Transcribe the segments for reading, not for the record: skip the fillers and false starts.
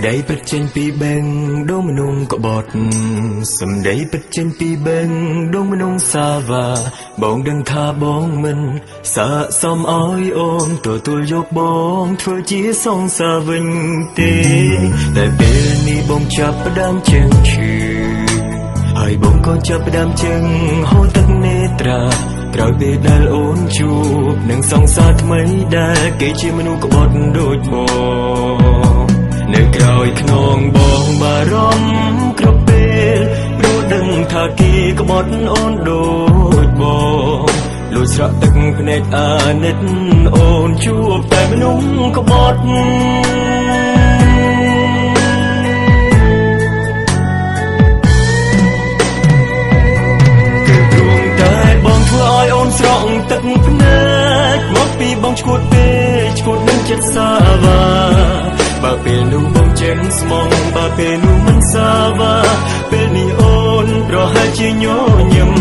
ដីពិតចេញពីបេងដងមនុស្សក្បត់សម្ដីពិតចេញពីបេងដងមនុស្សសាវ៉ាបងដឹងថាបងមិនស័ក្តិសមឲ្យអូនទទួលយកបងធ្វើជាសង្សារវិញទេតែពេលនេះបងចាប់ផ្ដើមជើងឈឺហើយបងក៏ចាប់ផ្ដើមជើងហូរទឹកនេត្រាក្រោយពេលដែលអូនជួបនឹងសង្សារថ្មីដែលគេជាមនុស្សក្បត់ដូចបងនៅក្រោយខ្នងបងបារម្ភគ្រប់ពេលព្រោះដឹងថាគេក្បត់អូនដូចបងលួចស្រក់ទឹកភ្នែកអាណិតអូនជួបតែមនុស្សក្បត់គឺទ្រង់តែបងធ្វើឲ្យអូនស្រក់ទឹកភ្នែកមកពីបងឈួតពេកឈួតនឹងចិត្តសាវ៉ាបើពេលនោះបងចេញស្មងបើពេលនោះមិនសាវ៉ាពេលនេះអូនប្រហែលជាញញឹម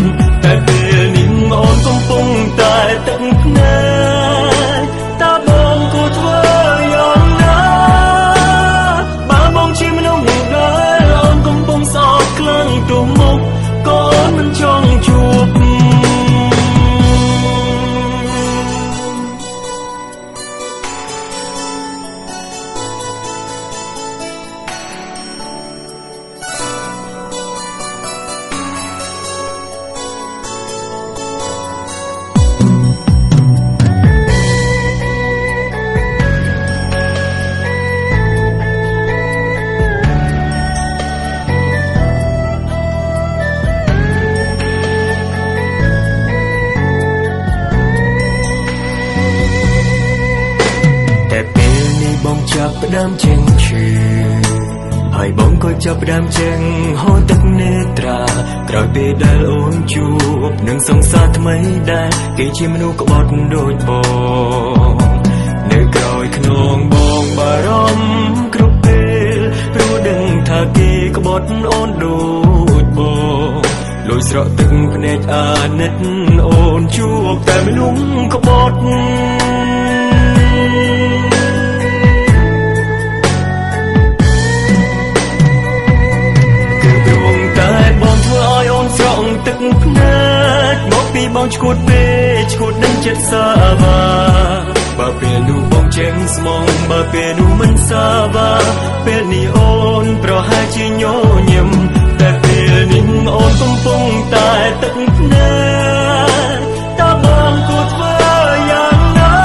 តែពេលនេះអូនកំពុងតែទឹកភ្នែកតើបងគួរធ្វើយ៉ាងណាបើបងជាមនុស្សមួយដែលអូនកំពុងសោកខ្លាំងទៅមុខក៏អូនមិនចង់ជួបបងចាប់ផ្ដើមចេញឈឺហើយបងក៏ចាប់ផ្ដើមចេញហូរទឹកនេត្រាក្រោយពេលដែលអូនជួបនឹងសង្សារថ្មីដែលគេជាមនុស្សក្បត់ដូចបងនៅក្រោយខ្នងបងបារម្ភគ្រប់ពេលព្រោះដឹងថាគេក្បត់អូនដូចបងលួចស្រក់ទឹកភ្នែកអាណិតអូនជួបតែមនុស្សក្បត់ទឹកភ្នែកមកពីបងឈួតពេកឈួតនឹងចិត្តសាវ៉ាបើពេលនោះបងចេញស្មងបើពេលនោះមិនសាវ៉ាពេលនេះអូនប្រហែលជាញញឹមតែពេលនេះអូនកំពុងតែទឹកភ្នែកតើបងគួរធ្វើយ៉ាងណា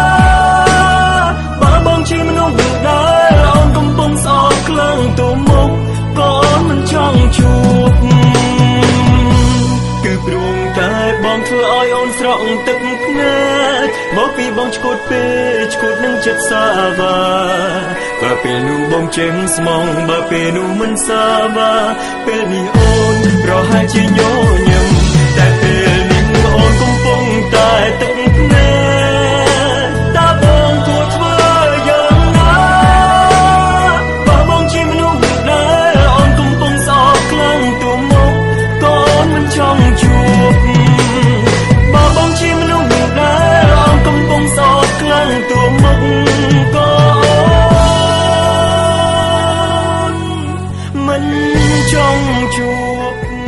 បើបងជាមនុស្សមួយដែលអូនកំពុងស្អប់ខ្លាំងទៅមុខក៏អូនមិនចង់ជួបគឺព្រោះតែបងធ្វើឲ្យអូនស្រក់ទឹកភ្នែកមកពីបងឈួតពេកឈួតនឹងចិត្តសាវ៉ាបើពេលនោះបងចេញស្មងបើពេលនោះមិនសាវ៉ាពេលនេះអូនប្រហែលជាញញឹមតែពេលនេះអូនកំពុងតែទឹកភ្នែកតើបងគួរធ្វើយ៉ាងណាបើបងជាមនុស្សមួយដែលអូនកំពុងស្អប់ខ្លាំងទៅមុខក៏អូនមិនចង់ជួបបើបងជាមនុស្សមួយដែលអូនកំពុងសោកខ្លាំងទៅមុខក៏អូនមិនចង់ជួប